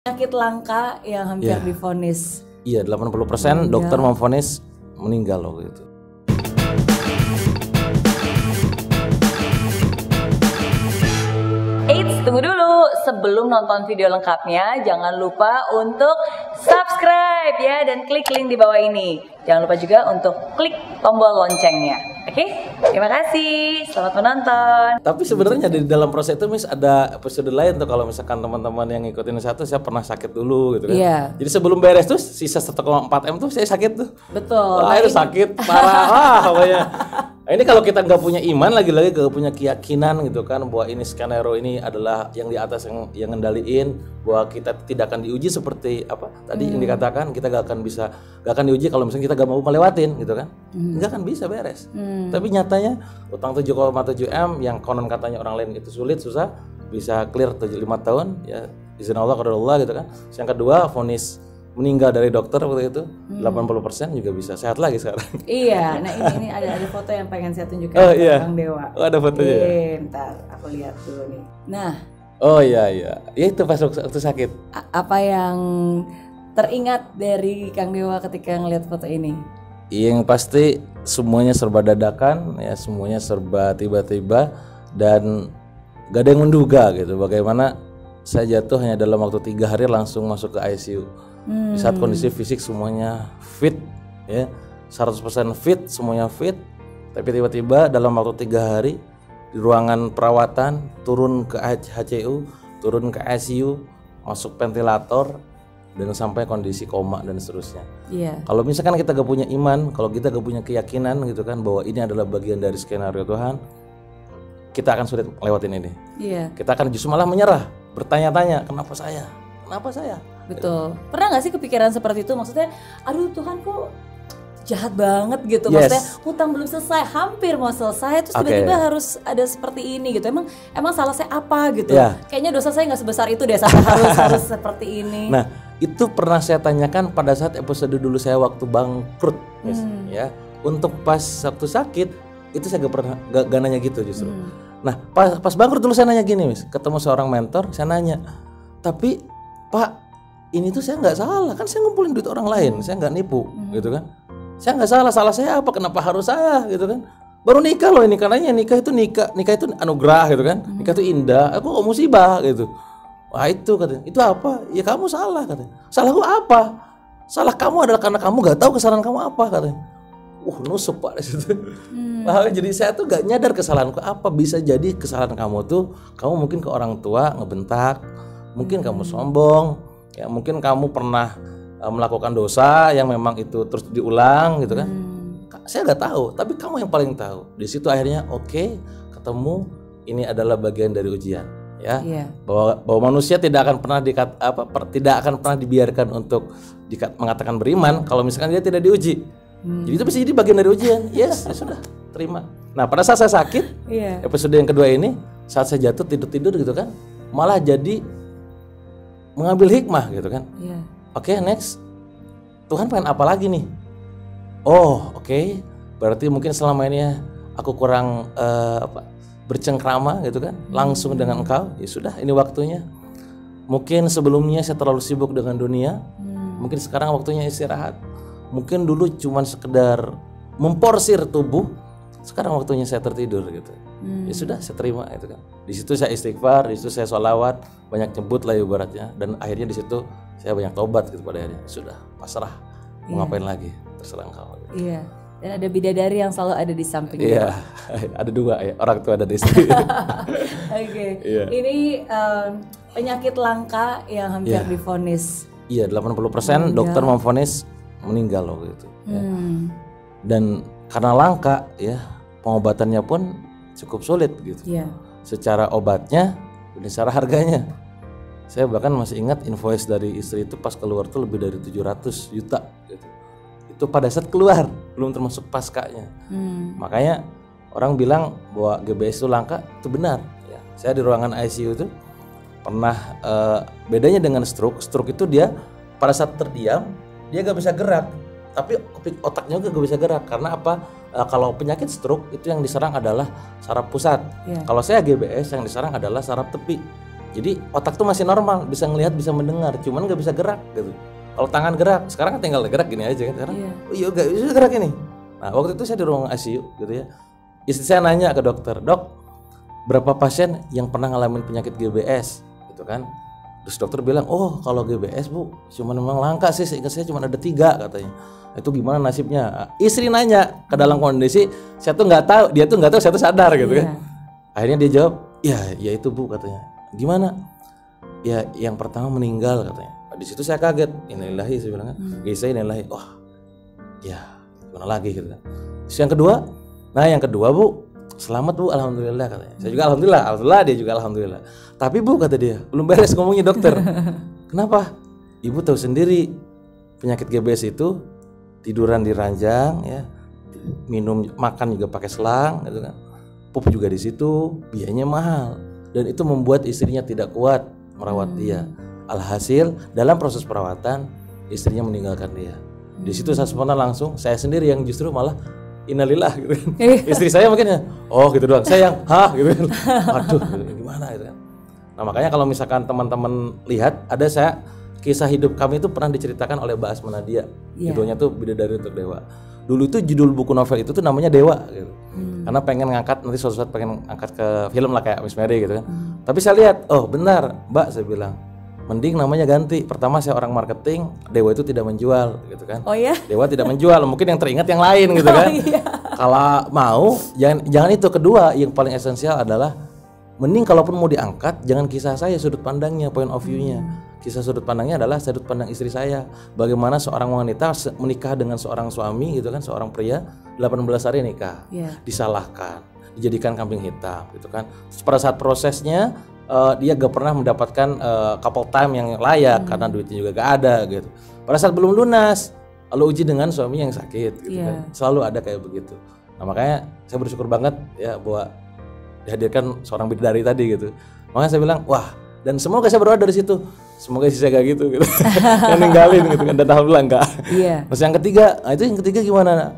Penyakit langka yang hampir divonis. Iya, 80% dokter memvonis meninggal loh gitu. Eits, tunggu dulu. Sebelum nonton video lengkapnya, jangan lupa untuk subscribe ya dan klik link di bawah ini. Jangan lupa juga untuk klik tombol loncengnya. Oke? Terima kasih. Selamat menonton. Tapi sebenarnya di dalam proses itu ada episode lain tuh, kalau misalkan teman-teman yang ngikutin satu, saya pernah sakit dulu gitu kan. Iya. Jadi sebelum beres tuh sisa 1,4 M tuh saya sakit tuh. Betul. Wah, itu sakit parah. Wah, pokoknya. Nah, ini kalau kita nggak punya iman, lagi-lagi nggak punya keyakinan gitu kan, bahwa ini skenario ini adalah yang di atas yang ngendaliin, bahwa kita tidak akan diuji seperti apa tadi yang dikatakan, kita nggak akan diuji kalau misalnya kita nggak mau melewatin gitu kan, nggak akan bisa beres. Tapi nyatanya utang 7,7 M yang konon katanya orang lain itu sulit, susah, bisa clear 75 tahun ya, izin Allah, qadarullah gitu kan. Yang kedua, vonis meninggal dari dokter waktu itu 80% juga bisa sehat lagi sekarang. Iya, nah ini ada foto yang pengen saya tunjukkan ke Kang Dewa. Oh, ada fotonya ya? Bentar, aku lihat dulu nih. Nah. Oh iya. Ya itu pas waktu sakit. Apa yang teringat dari Kang Dewa ketika ngelihat foto ini? Yang pasti semuanya serba dadakan ya, semuanya serba tiba-tiba, dan gak ada yang menduga gitu bagaimana saya jatuh hanya dalam waktu 3 hari langsung masuk ke ICU. Di saat kondisi fisik semuanya fit ya, 100% fit, semuanya fit, tapi tiba-tiba dalam waktu 3 hari di ruangan perawatan, turun ke HCU, turun ke ICU, masuk ventilator, dan sampai kondisi koma dan seterusnya. Iya. Kalau misalkan kita gak punya iman, kalau kita gak punya keyakinan gitu kan, bahwa ini adalah bagian dari skenario Tuhan, kita akan sulit lewatin ini. Iya. Kita akan justru malah menyerah, bertanya-tanya, kenapa saya? Betul. Pernah gak sih kepikiran seperti itu? Maksudnya, aduh Tuhan kok jahat banget gitu. Yes. Maksudnya hutang belum selesai, hampir mau selesai, terus tiba-tiba harus ada seperti ini gitu. Emang salah saya apa gitu? Kayaknya dosa saya nggak sebesar itu deh sampai harus seperti ini. Nah, itu pernah saya tanyakan pada saat episode dulu saya waktu bangkrut, ya. Untuk pas waktu sakit itu saya gak nanya gitu justru. Nah, pas bangkrut dulu saya nanya gini, ketemu seorang mentor, saya nanya, tapi Pak, ini tuh saya nggak salah, kan saya ngumpulin duit orang lain, saya nggak nipu, gitu kan? Saya nggak salah saya apa? Kenapa harus saya, gitu kan? Baru nikah loh ini, karenanya nikah itu anugerah, gitu kan? Nikah itu indah, aku kok musibah, gitu. Wah itu katanya, itu apa? Ya kamu salah katanya. Salahku apa? Salah kamu adalah karena kamu nggak tahu kesalahan kamu apa katanya. Nusuk Pak di situ. Jadi saya tuh gak nyadar kesalahanku apa. Bisa jadi kesalahan kamu tuh, kamu mungkin ke orang tua ngebentak, mungkin kamu sombong, ya mungkin kamu pernah melakukan dosa yang memang itu terus diulang gitu kan. Saya nggak tahu, tapi kamu yang paling tahu. Di situ akhirnya ketemu, ini adalah bagian dari ujian ya. Bahwa manusia tidak akan pernah dibiarkan untuk mengatakan beriman kalau misalkan dia tidak diuji. Jadi itu bisa jadi bagian dari ujian. Yes, ya sudah, terima. Nah, pada saat saya sakit, episode yang kedua ini, saat saya jatuh tidur gitu kan, malah jadi mengambil hikmah gitu kan. Oke, next. Tuhan pengen apa lagi nih? Oke. Berarti mungkin selama ini aku kurang bercengkrama gitu kan, langsung dengan Engkau. Ya sudah, ini waktunya. Mungkin sebelumnya saya terlalu sibuk dengan dunia. Mungkin sekarang waktunya istirahat. Mungkin dulu cuma sekedar memporsir tubuh. Sekarang waktunya saya tertidur gitu. Ya sudah, saya terima itu kan. Di situ saya istighfar, di situ saya sholawat, banyak nyebut lah ibaratnya, dan akhirnya di situ saya banyak tobat gitu pada akhirnya. Sudah, pasrah. Mau ngapain lagi? Terserah Engkau. Gitu. Iya. Dan ada bidadari yang selalu ada di samping. Iya. Ada 2 ya, orang tua dan istri. Oke. Ini penyakit langka yang hampir divonis. Iya, 80% dokter memvonis meninggal loh gitu. Ya. Dan karena langka ya, pengobatannya pun cukup sulit gitu. Secara obatnya dan secara harganya. Saya bahkan masih ingat invoice dari istri itu pas keluar tuh lebih dari 700 juta gitu. Itu pada saat keluar, belum termasuk paskanya. Makanya orang bilang bahwa GBS itu langka, itu benar ya. Saya di ruangan ICU itu pernah bedanya dengan stroke itu dia pada saat terdiam dia gak bisa gerak, tapi otaknya juga gak bisa gerak. Karena apa? Kalau penyakit stroke itu yang diserang adalah saraf pusat. Kalau saya GBS yang diserang adalah saraf tepi. Jadi otak tuh masih normal, bisa ngelihat, bisa mendengar, cuman nggak bisa gerak gitu. Kalau tangan gerak, sekarang kan tinggal gerak gini aja kan sekarang. Oh iya nggak bisa gerak ini. Nah waktu itu saya di ruang ICU gitu ya. Istri saya nanya ke dokter, dok, berapa pasien yang pernah ngalamin penyakit GBS gitu kan? Terus dokter bilang, oh kalau GBS bu, cuma memang langka sih, seingat saya cuma ada 3 katanya. Itu gimana nasibnya? Istri nanya ke dalam kondisi, saya tuh nggak tahu, dia tuh nggak tahu, saya tuh sadar gitu kan. Akhirnya dia jawab, ya itu bu katanya. Gimana? Ya yang pertama meninggal katanya. Di situ saya kaget, innalillahi saya bilang kan, saya innalillahi. Oh, ya gimana lagi gitu kan. Terus yang kedua bu, selamat bu, alhamdulillah katanya. Saya juga alhamdulillah, dia juga alhamdulillah. Tapi bu kata dia, belum beres ngomongnya dokter. Kenapa? Ibu tahu sendiri penyakit GBS itu tiduran di ranjang ya, makan juga pakai selang gitu kan. Pup juga di situ, biayanya mahal dan itu membuat istrinya tidak kuat merawat dia. Alhasil dalam proses perawatan istrinya meninggalkan dia. Di situ saya spontan langsung, saya sendiri yang justru malah innalillah gitu kan. Istri saya mungkin ya, oh gitu doang. Saya yang gitu kan. Aduh, gimana gitu kan. Nah, makanya kalau misalkan teman-teman lihat ada saya kisah hidup kami itu pernah diceritakan oleh Mbak Asma Nadia. Judulnya tuh Bidadari Untuk Dewa. Dulu itu judul buku novel itu tuh namanya Dewa gitu. Karena pengen ngangkat nanti suatu saat pengen angkat ke film lah kayak Miss Mary gitu kan. Tapi saya lihat, oh benar, Mbak, saya bilang. Mending namanya ganti. Pertama saya orang marketing, Dewa itu tidak menjual gitu kan. Oh ya? Dewa tidak menjual, mungkin yang teringat yang lain gitu kan. Kalau mau jangan itu. Kedua yang paling esensial adalah mending kalaupun mau diangkat jangan kisah saya, sudut pandangnya, point of view-nya. Kisah sudut pandangnya adalah sudut pandang istri saya. Bagaimana seorang wanita menikah dengan seorang suami gitu kan, seorang pria 18 hari nikah. Disalahkan, dijadikan kambing hitam gitu kan. Pada saat prosesnya dia gak pernah mendapatkan couple time yang layak karena duitnya juga gak ada gitu. Pada saat belum lunas, lalu uji dengan suami yang sakit gitu kan. Selalu ada kayak begitu. Nah makanya saya bersyukur banget ya bahwa dihadirkan seorang bidadari tadi gitu. Makanya saya bilang, wah, dan semoga saya berdoa dari situ. Semoga istri saya gak gitu gitu. Yang ninggalin gitu kan, dan alhamdulillah enggak. Terus yang ketiga, nah itu yang ketiga gimana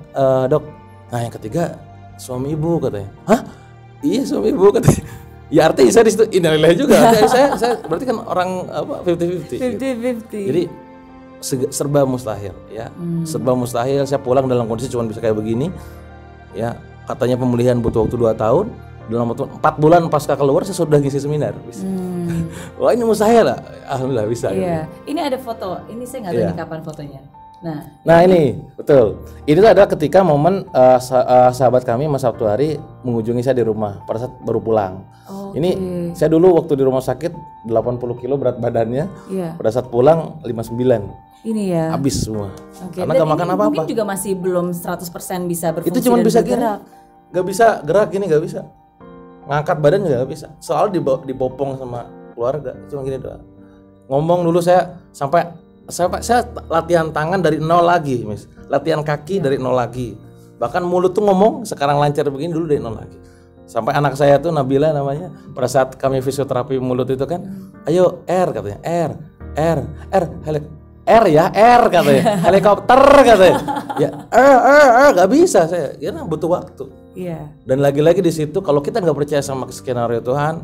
dok? Nah yang ketiga suami ibu katanya. Hah? Iya suami ibu katanya. Ya artinya saya di situ innalillahi juga. Saya berarti kan orang apa 50-50. 50-50. Jadi serba mustahil ya. Serba mustahil. Saya pulang dalam kondisi cuma bisa kayak begini. Ya, katanya pemulihan butuh waktu 2 tahun. Dalam waktu 4 bulan pasca keluar saya sudah ngisi seminar. Wah, ini mustahil lah. Alhamdulillah bisa. Iya. Gitu. Ini ada foto. Ini saya nggak tahu ini kapan fotonya. Nah ini betul. Ini adalah ketika momen sahabat kami Mas Sabtu hari mengunjungi saya di rumah pada saat baru pulang. Ini saya dulu waktu di rumah sakit 80 kilo berat badannya. Pada saat pulang 59. Ini ya. Habis semua. Karena gak makan apa-apa. Mungkin juga masih belum 100% bisa berfungsi. Itu cuma bisa gerak. Gak bisa gerak gini, gak bisa. Ngangkat badan juga gak bisa. Soalnya dipopong sama keluarga. Cuma gini doang. Ngomong dulu saya latihan tangan dari 0 lagi, Miss. Latihan kaki dari 0 lagi. Bahkan mulut tuh ngomong sekarang lancar begini dulu dari 0 lagi. Sampai anak saya tuh Nabila namanya, pada saat kami fisioterapi mulut itu kan, ayo R katanya, R katanya, helikopter katanya. Ya gak bisa saya, karena butuh waktu. Dan lagi-lagi di situ kalau kita nggak percaya sama skenario Tuhan,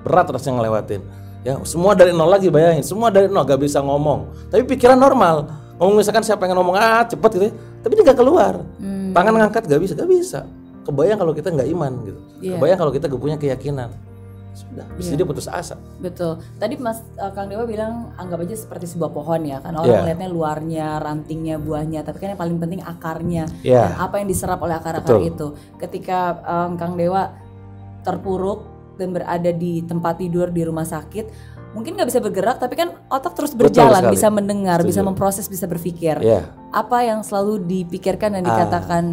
berat rasanya ngelewatin. Ya, semua dari 0 lagi, bayangin, semua dari 0, gak bisa ngomong. Tapi pikiran normal. Ngomong misalkan saya pengen ngomong cepet gitu ya, tapi dia gak keluar. Tangan ngangkat gak bisa. Kebayang kalau kita gak iman gitu. Kebayang kalau kita gak punya keyakinan. Sudah, bisa dia putus asa. Betul. Tadi Mas Kang Dewa bilang anggap aja seperti sebuah pohon ya. Kan orang melihatnya luarnya, rantingnya, buahnya, tapi kan yang paling penting akarnya. Dan apa yang diserap oleh akar-akar itu. Ketika Kang Dewa terpuruk dan berada di tempat tidur di rumah sakit, mungkin nggak bisa bergerak, tapi kan otak terus berjalan, bisa mendengar, bisa memproses, bisa berpikir. Apa yang selalu dipikirkan dan dikatakan?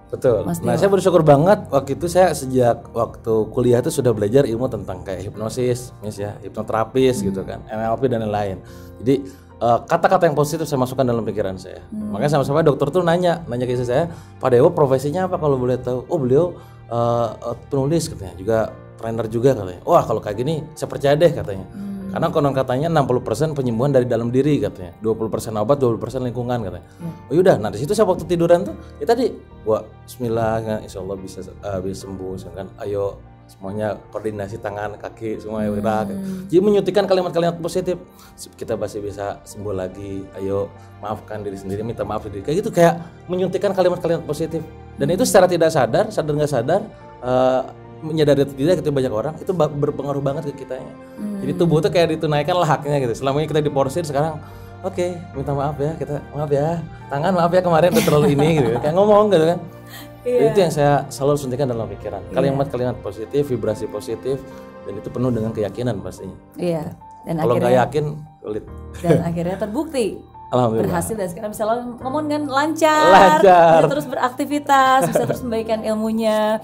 Betul. Nah, saya bersyukur banget waktu itu saya sejak waktu kuliah itu sudah belajar ilmu tentang kayak hipnosis, hipnoterapis gitu kan, NLP dan lain-lain. Jadi kata-kata yang positif saya masukkan dalam pikiran saya. Makanya sama-sama dokter tuh nanya ke istri saya, Pak Dewa profesinya apa kalau boleh tahu? Oh beliau penulis katanya, juga trainer juga katanya. Wah kalau kayak gini saya percaya deh katanya. Karena konon katanya 60% penyembuhan dari dalam diri katanya, 20% obat, 20% lingkungan katanya. Oh yaudah, nah di situ saya waktu tiduran tuh, ya tadi, wah Bismillah, insya Allah bisa sembuh, kan. Ayo semuanya koordinasi tangan, kaki, semuanya gerak. Jadi menyuntikkan kalimat-kalimat positif. Kita pasti bisa sembuh lagi. Ayo maafkan diri sendiri, minta maaf diri. Kayak gitu, kayak menyuntikkan kalimat-kalimat positif. Dan itu secara tidak sadar nggak sadar, menyadari atau tidak ketika banyak orang itu berpengaruh banget ke kitanya. Jadi tubuh tuh kayak ditunaikan lah haknya gitu. Selama ini kita diporsir, sekarang oke, minta maaf ya, kita maaf ya, tangan maaf ya kemarin udah terlalu ini gitu, kayak ngomong gitu kan. Itu yang saya selalu suntikan dalam pikiran. Kalimat-kalimat positif, vibrasi positif, dan itu penuh dengan keyakinan pastinya. Iya. Dan kalau nggak yakin, sulit. Dan akhirnya terbukti. Alhamdulillah. Berhasil dan sekarang bisa ngomong dengan lancar, bisa terus beraktivitas, bisa terus membaikkan ilmunya.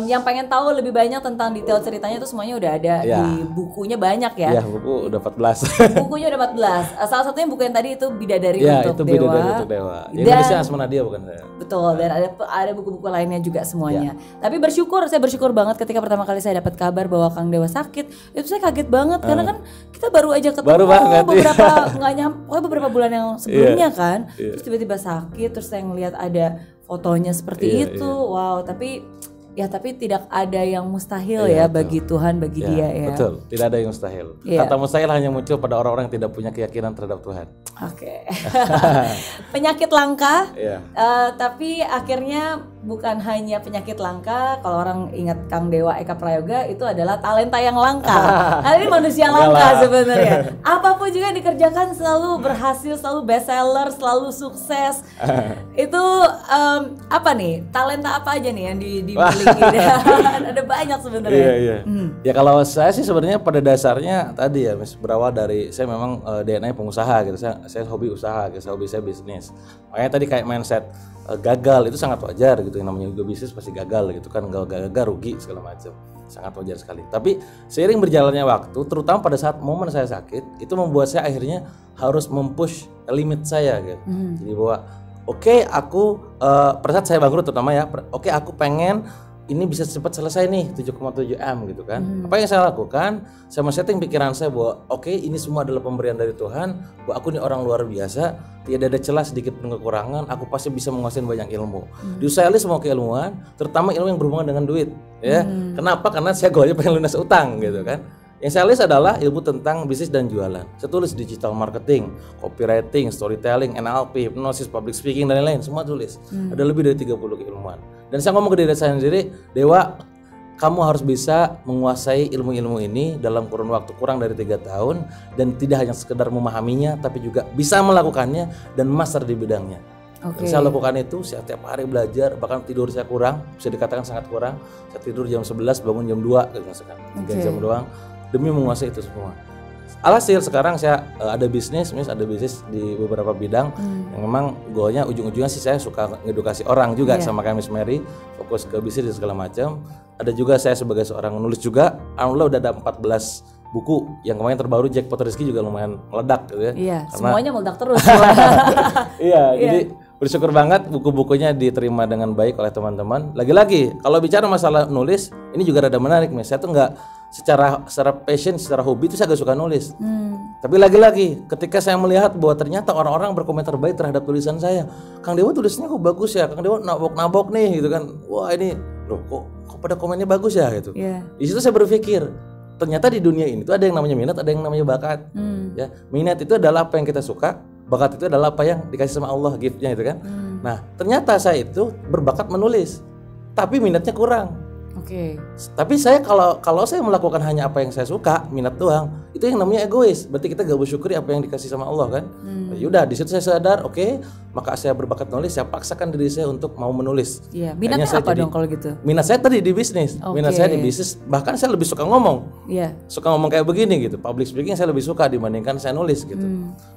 Yang pengen tahu lebih banyak tentang detail ceritanya itu semuanya udah ada di bukunya banyak ya. Iya, buku udah 14. Bukunya udah 14. Salah satunya buku yang tadi itu Bidadari ya, untuk itu Dewa. Bidadari untuk Dewa. Indonesia Asma Nadia bukan saya. Betul, dan ada buku-buku lainnya juga semuanya. Tapi saya bersyukur banget ketika pertama kali saya dapat kabar bahwa Kang Dewa sakit. Itu saya kaget banget karena kan kita baru aja ketemu beberapa bulan yang sebelumnya kan, terus tiba-tiba sakit, terus saya ngelihat ada fotonya seperti itu, wow, tapi tidak ada yang mustahil bagi Tuhan, bagi dia ya. Betul, tidak ada yang mustahil. Kata mustahil hanya muncul pada orang-orang yang tidak punya keyakinan terhadap Tuhan. Oke. Penyakit langka, tapi akhirnya bukan hanya penyakit langka. Kalau orang ingat Kang Dewa Eka Prayoga, itu adalah talenta yang langka. Nah, ini manusia langka sebenarnya. Apapun juga yang dikerjakan selalu berhasil, selalu bestseller, selalu sukses. Itu apa nih? Talenta apa aja nih yang dimiliki? Ada banyak sebenarnya. Iya. Ya kalau saya sih sebenarnya pada dasarnya tadi ya, berawal dari saya memang DNA pengusaha gitu. Saya hobi usaha, gitu. Hobi saya bisnis. Makanya tadi kayak mindset gagal itu sangat wajar gitu. Yang namanya juga bisnis pasti gagal gitu kan, gagal rugi segala macam, sangat wajar sekali. Tapi seiring berjalannya waktu, terutama pada saat momen saya sakit, itu membuat saya akhirnya harus mempush limit saya gitu. Jadi bahwa aku pada saat saya bangkrut terutama ya, aku pengen ini bisa cepat selesai nih 7,7 M gitu kan. Apa yang saya lakukan? Saya men-setting pikiran saya bahwa ini semua adalah pemberian dari Tuhan, bahwa aku ini orang luar biasa, tidak ada celah sedikit pun kekurangan, aku pasti bisa menguasai banyak ilmu. Diusahakan semua keilmuan, terutama ilmu yang berhubungan dengan duit ya. Kenapa? Karena saya goalnya pengen lunas utang gitu kan. Yang saya list adalah ilmu tentang bisnis dan jualan. Saya tulis digital marketing, copywriting, storytelling, NLP, hypnosis, public speaking dan lain-lain, semua tulis. Ada lebih dari 30 keilmuan. Dan saya ngomong ke diri saya sendiri, Dewa, kamu harus bisa menguasai ilmu-ilmu ini dalam kurun waktu kurang dari 3 tahun, dan tidak hanya sekedar memahaminya, tapi juga bisa melakukannya dan master di bidangnya. Saya lakukan itu, saya tiap hari belajar, bahkan tidur saya kurang, bisa dikatakan sangat kurang. Saya tidur jam 11, bangun jam 2, misalkan 3 jam doang, demi menguasai itu semua. Alhasil sekarang saya ada bisnis di beberapa bidang yang memang goalnya ujung-ujungnya sih saya suka ngedukasi orang juga sama kayak Miss Mary, fokus ke bisnis dan segala macam. Ada juga saya sebagai seorang penulis juga, alhamdulillah udah ada 14 buku yang kemarin terbaru Jackpot Rezeki juga lumayan meledak gitu ya. Iya, semuanya meledak terus. Jadi bersyukur banget buku-bukunya diterima dengan baik oleh teman-teman. Lagi-lagi kalau bicara masalah nulis, ini juga rada menarik nih. Saya tuh nggak secara passion, secara hobi itu saya gak suka nulis. Tapi lagi-lagi ketika saya melihat bahwa ternyata orang-orang berkomentar baik terhadap tulisan saya, Kang Dewa tulisnya kok bagus ya, Kang Dewa nabok-nabok nih gitu kan. Wah ini loh kok pada komennya bagus ya gitu. Di situ saya berpikir ternyata di dunia ini tuh ada yang namanya minat, ada yang namanya bakat. Ya, minat itu adalah apa yang kita suka, bakat itu adalah apa yang dikasih sama Allah, giftnya itu kan. Nah ternyata saya itu berbakat menulis, tapi minatnya kurang. Tapi saya kalau saya melakukan hanya apa yang saya suka, minat doang, itu yang namanya egois. Berarti kita gak bersyukuri apa yang dikasih sama Allah kan. Yaudah di situ saya sadar, maka saya berbakat nulis, saya paksakan diri saya untuk mau menulis. Minatnya apa dong kalau gitu? Minat saya tadi di bisnis. Minat saya di bisnis, bahkan saya lebih suka ngomong. Suka ngomong kayak begini gitu. Public speaking saya lebih suka dibandingkan saya nulis gitu.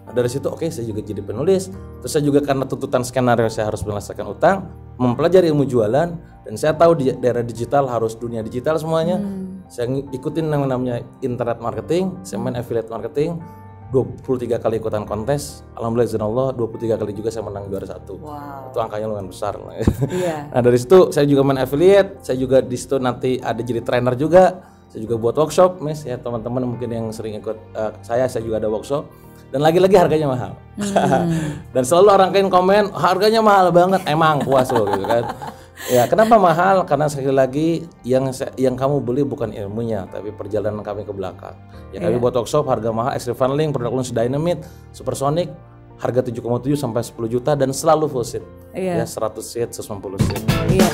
Nah, dari situ saya juga jadi penulis. Terus saya juga karena tuntutan skenario saya harus menyelesaikan utang, mempelajari ilmu jualan, dan saya tahu di daerah digital harus dunia digital semuanya. Saya ikutin namanya internet marketing, saya main affiliate marketing, 23 kali ikutan kontes, alhamdulillah izin Allah 23 kali juga saya menang juara 1. Itu angkanya lumayan besar. Nah dari situ saya juga main affiliate, saya juga di situ nanti ada jadi trainer juga, saya juga buat workshop, ya teman-teman mungkin yang sering ikut saya juga ada workshop. Dan lagi-lagi harganya mahal. Dan selalu orang kain komen harganya mahal banget, emang puas loh gitu kan. Ya, kenapa mahal? Karena sekali lagi yang kamu beli bukan ilmunya, tapi perjalanan kami ke belakang. Ya kami buat workshop harga mahal, Extreme Funneling, produk Lunch Dynamite, Supersonic, harga 7,7 sampai 10 juta dan selalu full seat. Ya 100 seat, 150 seat. Iya.